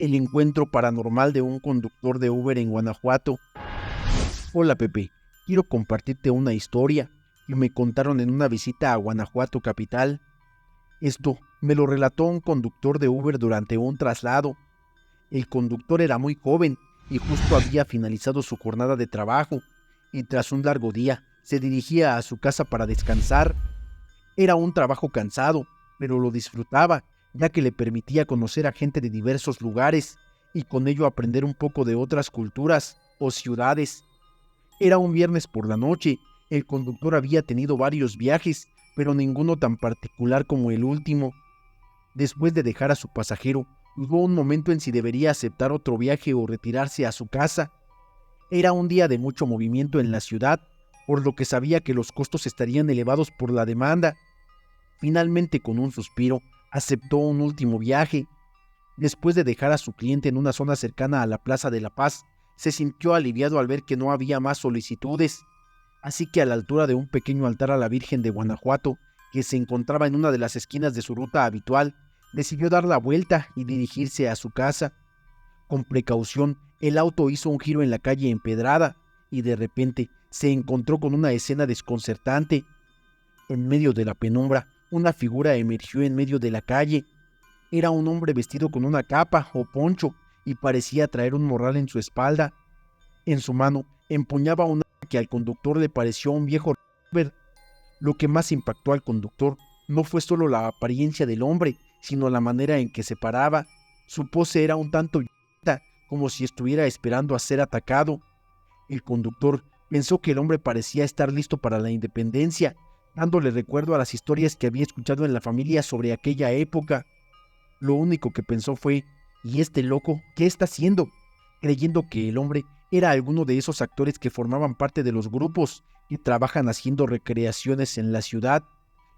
El encuentro paranormal de un conductor de Uber en Guanajuato. Hola Pepe, quiero compartirte una historia que me contaron en una visita a Guanajuato capital. Esto me lo relató un conductor de Uber durante un traslado. El conductor era muy joven y justo había finalizado su jornada de trabajo, y tras un largo día se dirigía a su casa para descansar. Era un trabajo cansado, pero lo disfrutaba, ya que le permitía conocer a gente de diversos lugares y con ello aprender un poco de otras culturas o ciudades. Era un viernes por la noche. El conductor había tenido varios viajes, pero ninguno tan particular como el último. Después de dejar a su pasajero, dudó un momento en si debería aceptar otro viaje o retirarse a su casa. Era un día de mucho movimiento en la ciudad, por lo que sabía que los costos estarían elevados por la demanda. Finalmente, con un suspiro, aceptó un último viaje. Después de dejar a su cliente en una zona cercana a la Plaza de la Paz, se sintió aliviado al ver que no había más solicitudes. Así que a la altura de un pequeño altar a la Virgen de Guanajuato, que se encontraba en una de las esquinas de su ruta habitual, decidió dar la vuelta y dirigirse a su casa. Con precaución, el auto hizo un giro en la calle empedrada y de repente se encontró con una escena desconcertante. En medio de la penumbra, una figura emergió en medio de la calle. Era un hombre vestido con una capa o poncho y parecía traer un morral en su espalda. En su mano empuñaba un arma que al conductor le pareció un viejo revólver. Lo que más impactó al conductor no fue solo la apariencia del hombre, sino la manera en que se paraba. Su pose era un tanto violenta, como si estuviera esperando a ser atacado. El conductor pensó que el hombre parecía estar listo para la independencia, dándole recuerdo a las historias que había escuchado en la familia sobre aquella época. Lo único que pensó fue, ¿y este loco qué está haciendo? Creyendo que el hombre era alguno de esos actores que formaban parte de los grupos y trabajan haciendo recreaciones en la ciudad.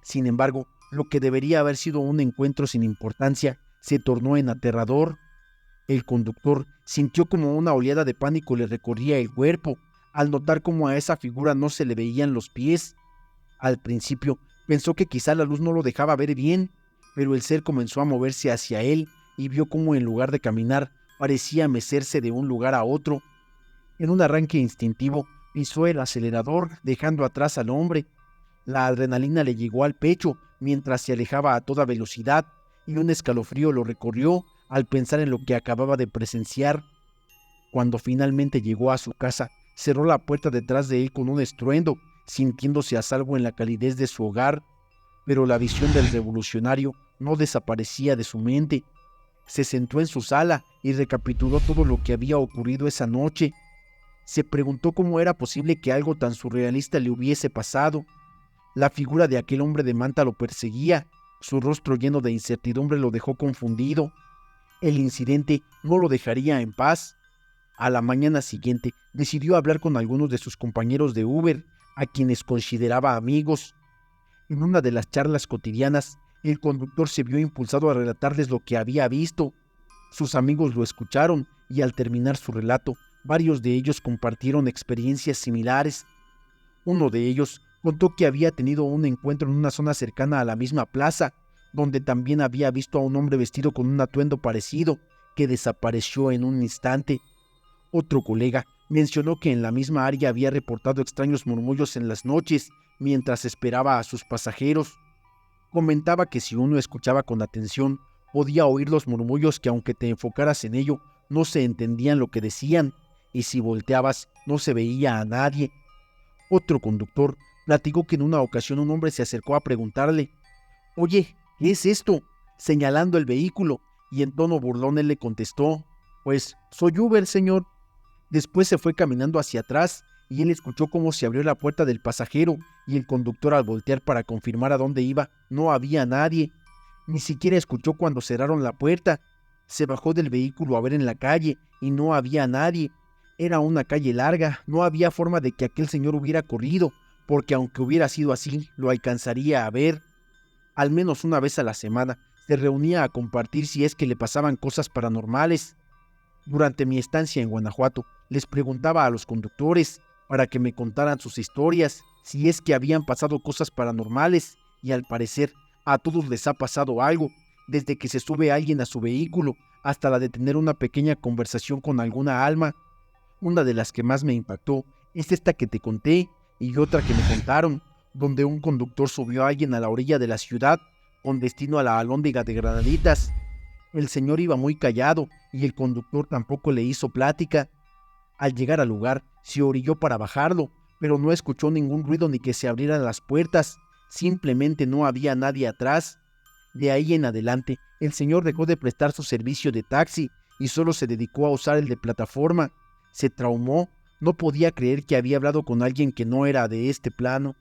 Sin embargo, lo que debería haber sido un encuentro sin importancia se tornó en aterrador. El conductor sintió como una oleada de pánico le recorría el cuerpo al notar cómo a esa figura no se le veían los pies. Al principio pensó que quizá la luz no lo dejaba ver bien, pero el ser comenzó a moverse hacia él y vio cómo en lugar de caminar parecía mecerse de un lugar a otro. En un arranque instintivo pisó el acelerador dejando atrás al hombre. La adrenalina le llegó al pecho mientras se alejaba a toda velocidad y un escalofrío lo recorrió al pensar en lo que acababa de presenciar. Cuando finalmente llegó a su casa, cerró la puerta detrás de él con un estruendo, sintiéndose a salvo en la calidez de su hogar, pero la visión del revolucionario no desaparecía de su mente. Se sentó en su sala y recapituló todo lo que había ocurrido esa noche. Se preguntó cómo era posible que algo tan surrealista le hubiese pasado. La figura de aquel hombre de manta lo perseguía, su rostro lleno de incertidumbre lo dejó confundido. El incidente no lo dejaría en paz. A la mañana siguiente decidió hablar con algunos de sus compañeros de Uber, a quienes consideraba amigos. En una de las charlas cotidianas, el conductor se vio impulsado a relatarles lo que había visto. Sus amigos lo escucharon y al terminar su relato, varios de ellos compartieron experiencias similares. Uno de ellos contó que había tenido un encuentro en una zona cercana a la misma plaza, donde también había visto a un hombre vestido con un atuendo parecido, que desapareció en un instante. Otro colega mencionó que en la misma área había reportado extraños murmullos en las noches mientras esperaba a sus pasajeros. Comentaba que si uno escuchaba con atención, podía oír los murmullos que aunque te enfocaras en ello, no se entendían lo que decían, y si volteabas, no se veía a nadie. Otro conductor platicó que en una ocasión un hombre se acercó a preguntarle, «Oye, ¿qué es esto?», señalando el vehículo, y en tono burlón él le contestó, «Pues, soy Uber, señor». Después se fue caminando hacia atrás y él escuchó cómo se abrió la puerta del pasajero y el conductor al voltear para confirmar a dónde iba no había nadie. Ni siquiera escuchó cuando cerraron la puerta. Se bajó del vehículo a ver en la calle y no había nadie. Era una calle larga, no había forma de que aquel señor hubiera corrido, porque aunque hubiera sido así, lo alcanzaría a ver. Al menos una vez a la semana se reunía a compartir si es que le pasaban cosas paranormales. Durante mi estancia en Guanajuato, les preguntaba a los conductores para que me contaran sus historias, si es que habían pasado cosas paranormales, y al parecer a todos les ha pasado algo, desde que se sube alguien a su vehículo hasta la de tener una pequeña conversación con alguna alma. Una de las que más me impactó es esta que te conté y otra que me contaron, donde un conductor subió a alguien a la orilla de la ciudad con destino a la Alhóndiga de Granaditas. El señor iba muy callado y el conductor tampoco le hizo plática. Al llegar al lugar, se orilló para bajarlo, pero no escuchó ningún ruido ni que se abrieran las puertas. Simplemente no había nadie atrás. De ahí en adelante, el señor dejó de prestar su servicio de taxi y solo se dedicó a usar el de plataforma. Se traumó, no podía creer que había hablado con alguien que no era de este plano.